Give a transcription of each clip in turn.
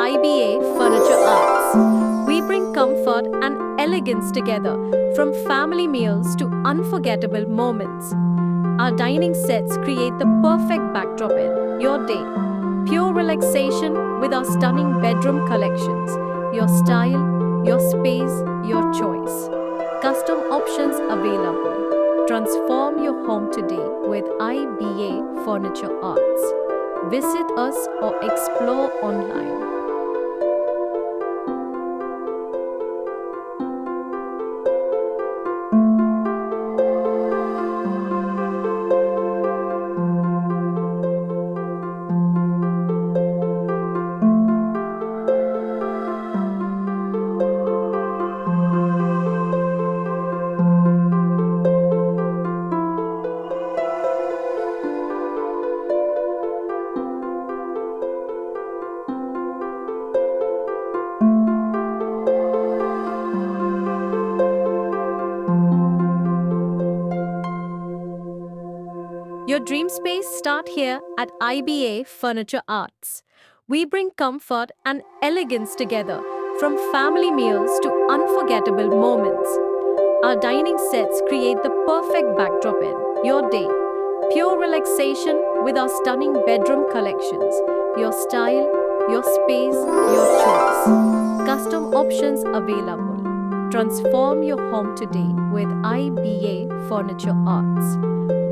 IBA Furniture Arts. We bring comfort and elegance together, from family meals to unforgettable moments. Our dining sets create the perfect backdrop in your day. Pure relaxation with our stunning bedroom collections. Your style, your space, your choice. Custom options available. Transform your home today with IBA Furniture Arts. Visit us or explore online. Your dream space start here at IBA Furniture Arts. We bring comfort and elegance together, from family meals to unforgettable moments. Our dining sets create the perfect backdrop in your day. Pure relaxation with our stunning bedroom collections. Your style, your space, your choice. Custom options available. Transform your home today with IBA Furniture Arts.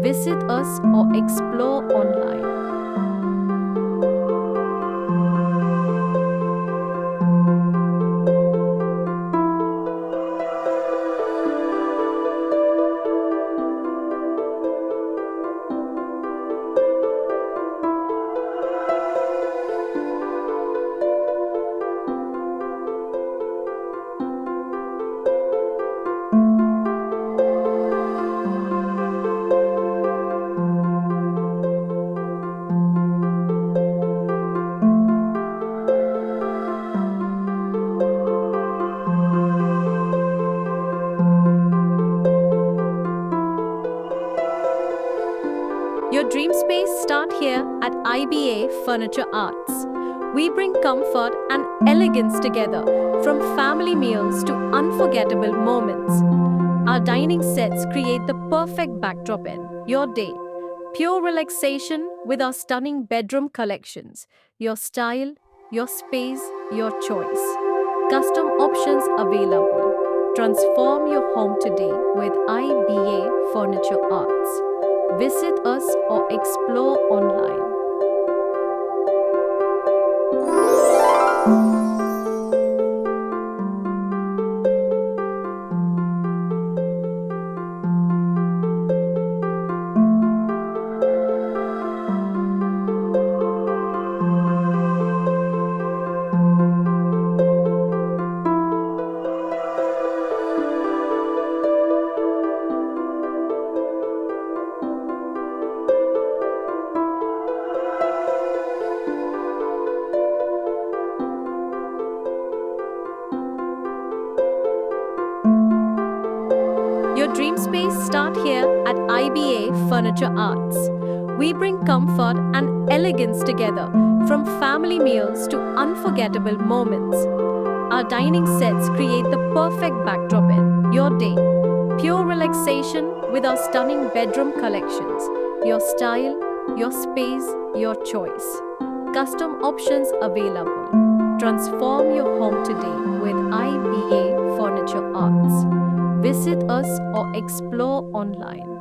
Visit us or explore online. Your dream space start here at IBA Furniture Arts. We bring comfort and elegance together, from family meals to unforgettable moments. Our dining sets create the perfect backdrop in your day. Pure relaxation with our stunning bedroom collections. Your style, your space, your choice. Custom options available. Transform your home today with IBA Furniture Arts. Visit us or explore online. Your dream space start here at IBA Furniture Arts. We bring comfort and elegance together, from family meals to unforgettable moments. Our dining sets create the perfect backdrop in your day. Pure relaxation with our stunning bedroom collections. Your style, your space, your choice. Custom options available. Transform your home today with IBA Furniture Arts. Visit us or explore online.